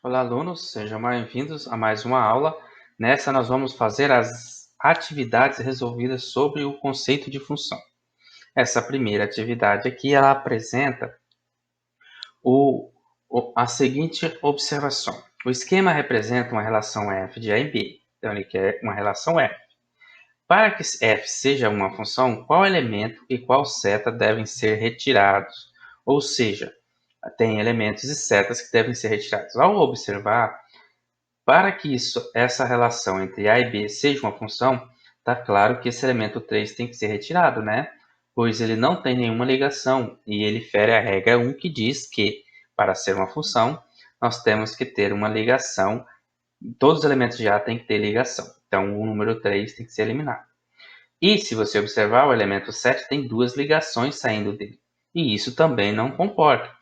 Olá, alunos, sejam bem-vindos a mais uma aula. Nessa, nós vamos fazer as atividades resolvidas sobre o conceito de função. Essa primeira atividade aqui, ela apresenta a seguinte observação. O esquema representa uma relação f de A em B. Então, ele quer uma relação f. Para que f seja uma função, qual elemento e qual seta devem ser retirados? Ou seja, tem elementos e setas que devem ser retirados. Ao observar, para que essa relação entre A e B seja uma função, está claro que esse elemento 3 tem que ser retirado, né? Pois ele não tem nenhuma ligação e ele fere a regra 1 que diz que, para ser uma função, nós temos que ter uma ligação, todos os elementos de A têm que ter ligação. Então, o número 3 tem que ser eliminado. E, se você observar, o elemento 7 tem duas ligações saindo dele. E isso também não comporta.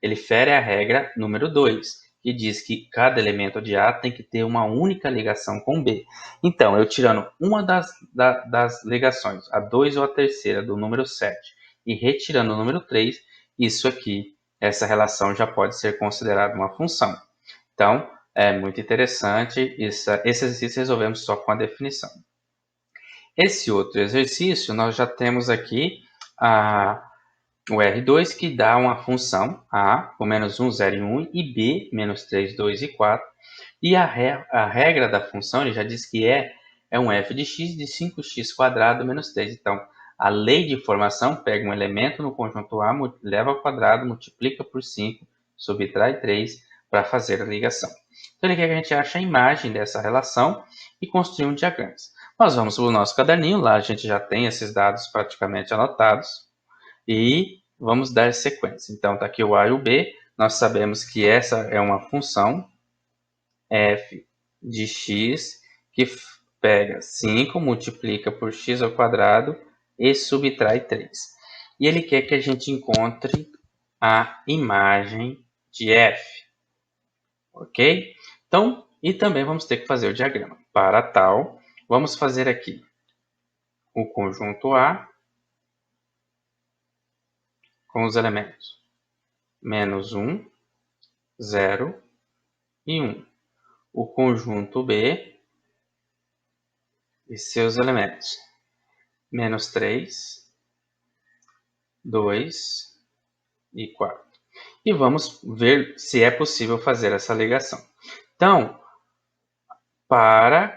Ele fere a regra número 2, que diz que cada elemento de A tem que ter uma única ligação com B. Então, eu tirando uma das ligações, a 2 ou a terceira do número 7, e retirando o número 3, isso aqui, essa relação já pode ser considerada uma função. Então, é muito interessante. Esse exercício resolvemos só com a definição. Esse outro exercício, nós já temos aqui o R2, que dá uma função A com menos 1, 0 e 1, e B, menos 3, 2 e 4. E a regra da função, ele já diz que é um f de x de 5x² menos 3. Então, a lei de formação pega um elemento no conjunto A, leva ao quadrado, multiplica por 5, subtrai 3 para fazer a ligação. Então, ele quer que a gente ache a imagem dessa relação e construir um diagrama. Nós vamos para o nosso caderninho, lá a gente já tem esses dados praticamente anotados e vamos dar sequência. Então, está aqui o A e o B, nós sabemos que essa é uma função f de x que pega 5, multiplica por x ao quadrado e subtrai 3. E ele quer que a gente encontre a imagem de f, ok? Então, e também vamos ter que fazer o diagrama. Para tal, vamos fazer aqui o conjunto A com os elementos menos 1, 0 e 1. O conjunto B e seus elementos menos 3, 2 e 4. E vamos ver se é possível fazer essa ligação. Então,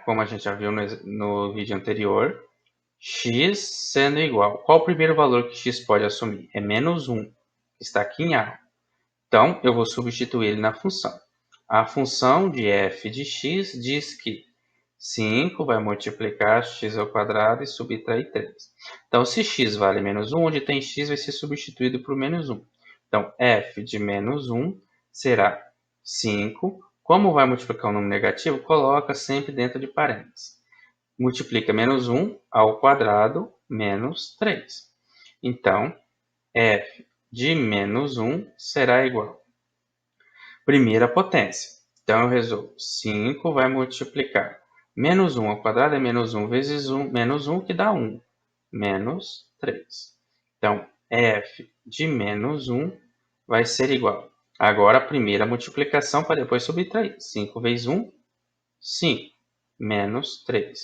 como a gente já viu no vídeo anterior, x sendo igual. Qual o primeiro valor que x pode assumir? É menos 1, que está aqui em A. Então, eu vou substituir ele na função. A função de f de x diz que 5 vai multiplicar x ao quadrado e subtrair 3. Então, se x vale menos 1, onde tem x vai ser substituído por menos 1. Então, f de menos 1 será 5. Como vai multiplicar um número negativo, coloca sempre dentro de parênteses. Multiplica menos 1 ao quadrado menos 3. Então, f de menos 1 será igual primeira potência. Então, eu resolvo. 5 vai multiplicar menos 1 ao quadrado é menos 1 vezes 1, menos 1, que dá 1. Menos 3. Então, f de menos 1 vai ser igual. Agora, a primeira multiplicação para depois subtrair. 5 vezes 1, 5. Menos 3.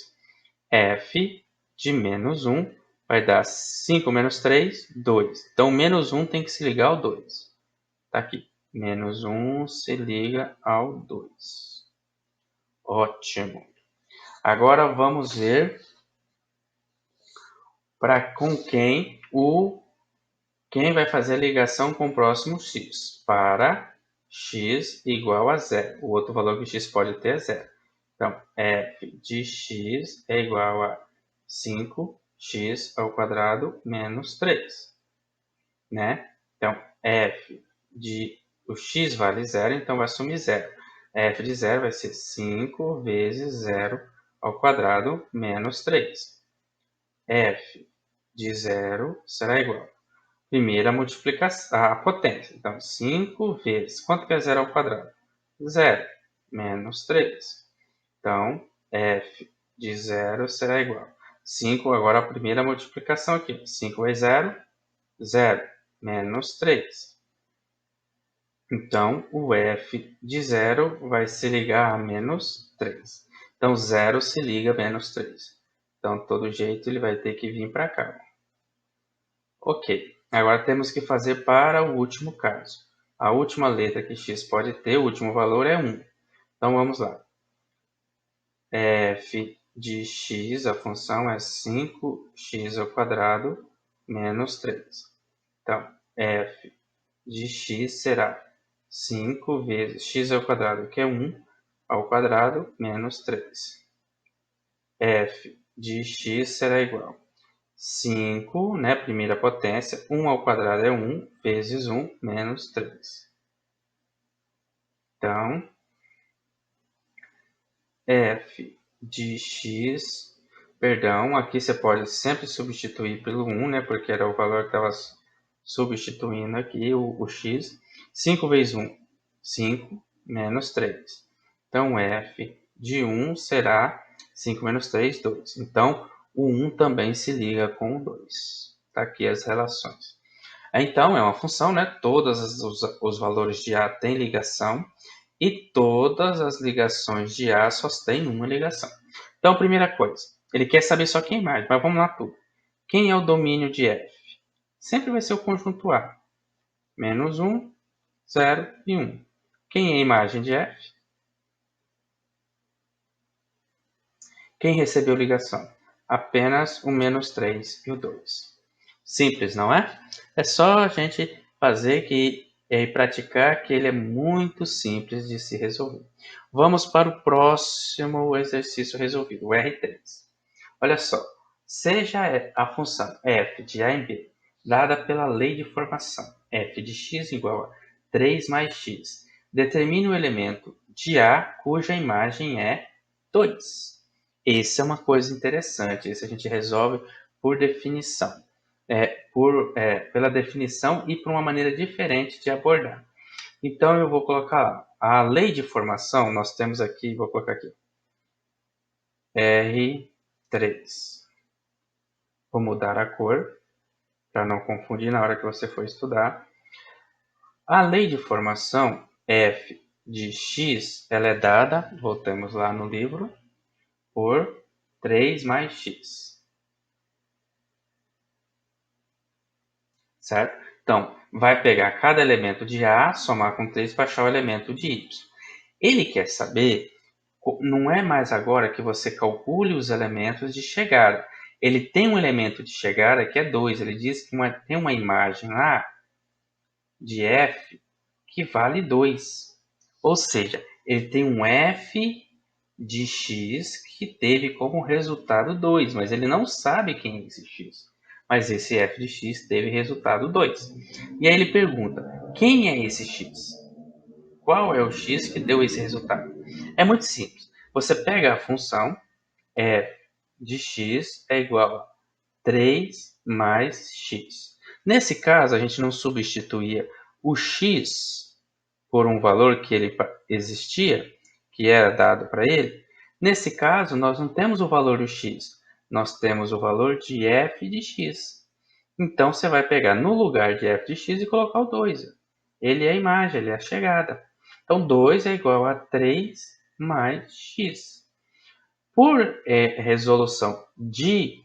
f de menos 1 vai dar 5 menos 3, 2. Então, menos 1 tem que se ligar ao 2. Está aqui. Menos 1 se liga ao 2. Ótimo. Agora vamos ver com quem vai fazer a ligação com o próximo x. Para x igual a 0. O outro valor que x pode ter é 0. Então, f de x é igual a 5x ao quadrado menos 3. Né? Então, f de... O x vale 0, então vai assumir 0. F de 0 vai ser 5 vezes 0 ao quadrado menos 3. F de 0 será igual. Primeira multiplicação, a potência. Então, 5 vezes... Quanto que é 0 ao quadrado? 0 menos 3. Então, f de 0 será igual. 5, agora a primeira multiplicação aqui. 5 vezes 0, 0 menos 3. Então, o f de 0 vai se ligar a menos 3. Então, 0 se liga a menos 3. Então, de todo jeito, ele vai ter que vir para cá. Ok, agora temos que fazer para o último caso. A última letra que x pode ter, o último valor é 1. Então, vamos lá. F de x, a função é 5x ao quadrado menos 3. Então, f de x será 5 vezes x ao quadrado, que é 1, ao quadrado menos 3. F de x será igual a 5, né, primeira potência, 1 ao quadrado é 1, vezes 1, menos 3. Então, f de x, perdão, aqui você pode sempre substituir pelo 1, né, porque era o valor que estava substituindo aqui, o x. 5 vezes 1, 5, menos 3. Então, f de 1 será 5 menos 3, 2. Então, o 1 também se liga com o 2. Está aqui as relações. Então, é uma função, né? Todos os valores de A têm ligação e todas as ligações de A só têm uma ligação. Então, primeira coisa, ele quer saber só quem é a imagem, mas vamos lá tudo. Quem é o domínio de F? Sempre vai ser o conjunto A. Menos 1, 0 e 1. Quem é a imagem de F? Quem recebeu ligação? Apenas o menos 3 e o 2. Simples, não é? É só a gente fazer e praticar que ele é muito simples de se resolver. Vamos para o próximo exercício resolvido, o R3. Olha só, seja a função f de a em b dada pela lei de formação f de x igual a 3 mais x, determine o elemento de A cuja imagem é 2. Essa é uma coisa interessante, isso a gente resolve por definição. Pela definição e por uma maneira diferente de abordar. Então, eu vou colocar lá. A lei de formação, nós temos aqui, vou colocar aqui, R3. Vou mudar a cor, para não confundir na hora que você for estudar. A lei de formação, f de x, ela é dada, voltamos lá no livro, por 3 mais x. Certo? Então, vai pegar cada elemento de A, somar com 3 para achar o elemento de Y. Ele quer saber, não é mais agora que você calcule os elementos de chegada. Ele tem um elemento de chegada que é 2. Ele diz que tem uma imagem lá de f que vale 2. Ou seja, ele tem um f de x que teve como resultado 2, mas ele não sabe quem é esse x. Mas esse f de x teve resultado 2. E aí ele pergunta, quem é esse x? Qual é o x que deu esse resultado? É muito simples. Você pega a função f de x é igual a 3 mais x. Nesse caso, a gente não substituía o x por um valor que ele existia, que era dado para ele. Nesse caso, nós não temos o valor do x, nós temos o valor de f de x. Então, você vai pegar no lugar de f de x e colocar o 2. Ele é a imagem, ele é a chegada. Então, 2 é igual a 3 mais x. Por resolução de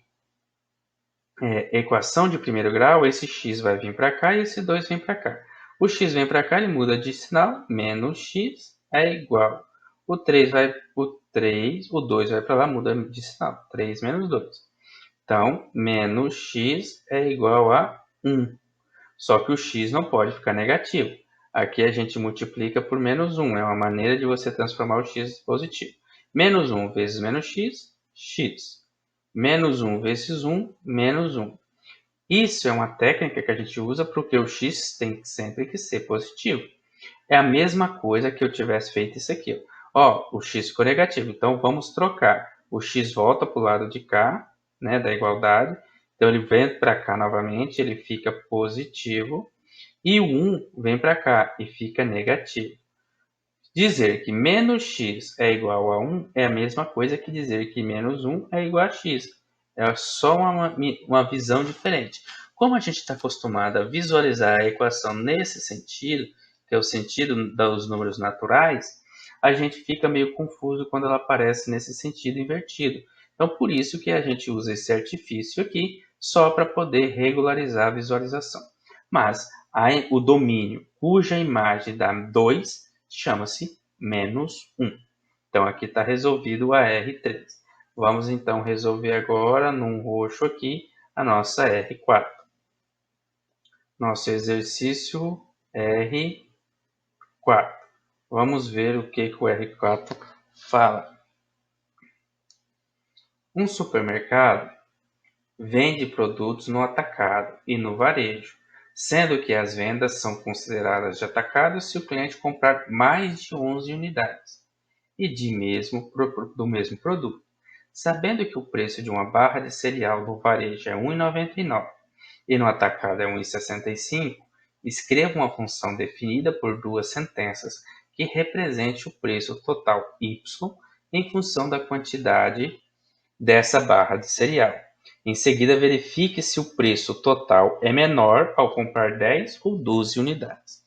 equação de primeiro grau, esse x vai vir para cá e esse 2 vem para cá. O x vem para cá, ele muda de sinal, menos x é igual. O 3 vai para o 3, o 2 vai para lá, muda de sinal, 3 menos 2. Então, menos x é igual a 1. Só que o x não pode ficar negativo. Aqui a gente multiplica por menos 1, é uma maneira de você transformar o x positivo. Menos 1 vezes menos x, x. Menos 1 vezes 1, menos 1. Isso é uma técnica que a gente usa porque o x tem sempre que ser positivo. É a mesma coisa que eu tivesse feito isso aqui. Ó, o x ficou negativo, então vamos trocar. O x volta para o lado de cá, né, da igualdade. Então ele vem para cá novamente, ele fica positivo. E o 1 vem para cá e fica negativo. Dizer que menos x é igual a 1 é a mesma coisa que dizer que menos 1 é igual a x. É só uma visão diferente. Como a gente está acostumado a visualizar a equação nesse sentido, que é o sentido dos números naturais, a gente fica meio confuso quando ela aparece nesse sentido invertido. Então, por isso que a gente usa esse artifício aqui, só para poder regularizar a visualização. Mas o domínio cuja imagem dá 2 chama-se -1. Então, aqui está resolvido o AR3. Vamos, então, resolver agora, num roxo aqui, a nossa R4. Nosso exercício R4. Vamos ver o que o R4 fala. Um supermercado vende produtos no atacado e no varejo, sendo que as vendas são consideradas de atacado se o cliente comprar mais de 11 unidades e do mesmo produto. Sabendo que o preço de uma barra de cereal no varejo é R$ 1,99 e no atacado é R$ 1,65, escreva uma função definida por duas sentenças que represente o preço total y em função da quantidade dessa barra de cereal. Em seguida, verifique se o preço total é menor ao comprar 10 ou 12 unidades.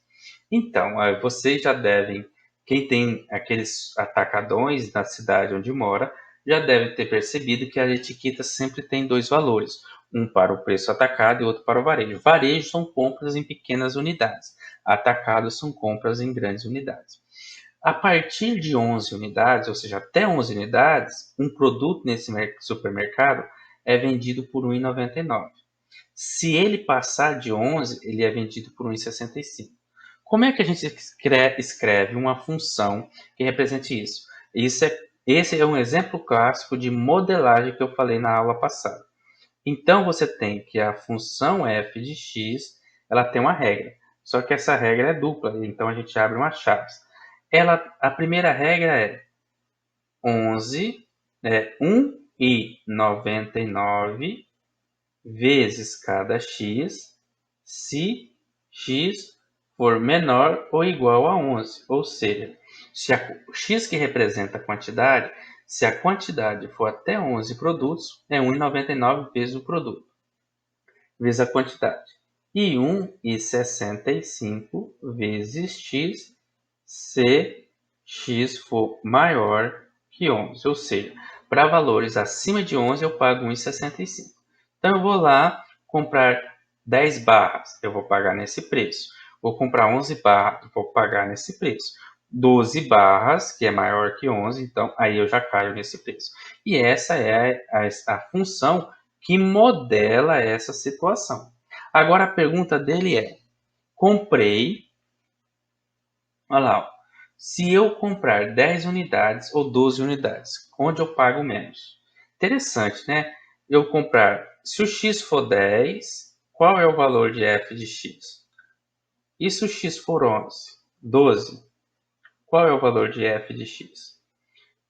Então, vocês já devem, quem tem aqueles atacadões na cidade onde mora, já deve ter percebido que a etiqueta sempre tem dois valores, um para o preço atacado e outro para o varejo. Varejo são compras em pequenas unidades, atacados são compras em grandes unidades. A partir de 11 unidades, ou seja, até 11 unidades, um produto nesse supermercado é vendido por R$ 1,99. Se ele passar de 11, ele é vendido por R$ 1,65. Como é que a gente escreve uma função que represente isso? Esse é um exemplo clássico de modelagem que eu falei na aula passada. Então, você tem que a função f de x, ela tem uma regra. Só que essa regra é dupla, então a gente abre uma chave. A primeira regra é 1,99 vezes cada x, se x for menor ou igual a 11. Ou seja, se o x que representa a quantidade, se a quantidade for até 11 produtos, é 1,99 vezes o produto, vezes a quantidade. E 1,65 vezes x, se x for maior que 11. Ou seja, para valores acima de 11 eu pago 1,65. Então eu vou lá comprar 10 barras, eu vou pagar nesse preço. Vou comprar 11 barras, vou pagar nesse preço. 12 barras, que é maior que 11, então aí eu já caio nesse preço. E essa é a função que modela essa situação. Agora a pergunta dele é: comprei, olha lá, se eu comprar 10 unidades ou 12 unidades, onde eu pago menos? Interessante, né? Eu comprar, se o x for 10, qual é o valor de f de x? E se o x for 11, 12, qual é o valor de f de x?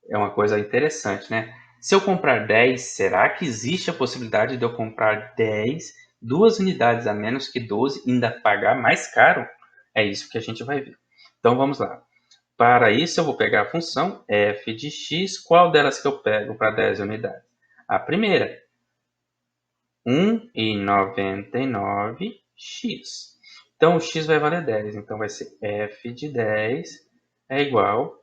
É uma coisa interessante, né? Se eu comprar 10, será que existe a possibilidade de eu comprar 10, duas unidades a menos que 12 e ainda pagar mais caro? É isso que a gente vai ver. Então vamos lá. Para isso eu vou pegar a função f de x. Qual delas que eu pego para 10 unidades? A primeira, 1,99x. Então o x vai valer 10, então vai ser f de 10 é igual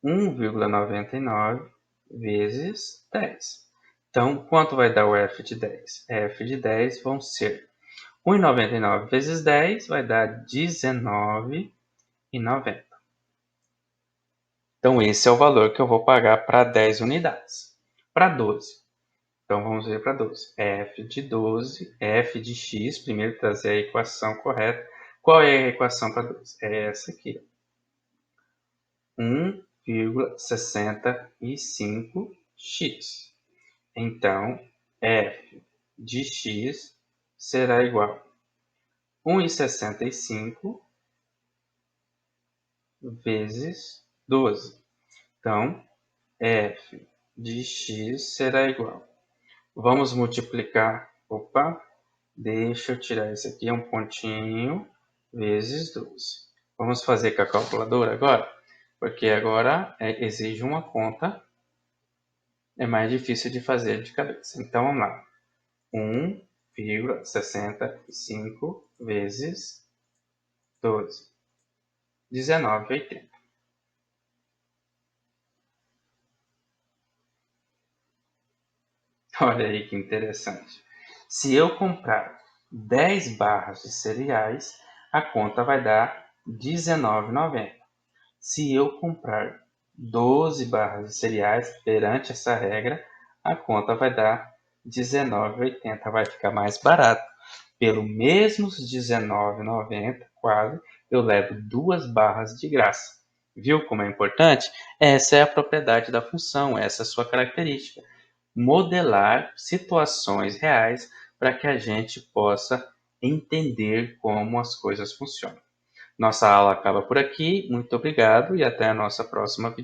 1,99 vezes 10. Então, quanto vai dar o f de 10? f de 10 vão ser 1,99 vezes 10 vai dar 19,90. Então, esse é o valor que eu vou pagar para 10 unidades. Para 12. Então, vamos ver para 12. f de 12, f de x, primeiro trazer a equação correta. Qual é a equação para 12? É essa aqui. 1,65x. Então, f de x será igual a 1,65 vezes 12. Então, f de x será igual. Vamos multiplicar. Opa, deixa eu tirar isso aqui, um pontinho, vezes 12. Vamos fazer com a calculadora agora? Porque agora exige uma conta, é mais difícil de fazer de cabeça. Então, vamos lá. 1,65 vezes 12. R$19,80. Olha aí que interessante. Se eu comprar 10 barras de cereais, a conta vai dar R$19,90. Se eu comprar 12 barras de cereais, perante essa regra, a conta vai dar R$19,80. Vai ficar mais barato. Pelo mesmos R$19,90, quase, eu levo 2 barras de graça. Viu como é importante? Essa é a propriedade da função, essa é a sua característica. Modelar situações reais para que a gente possa entender como as coisas funcionam. Nossa aula acaba por aqui. Muito obrigado e até a nossa próxima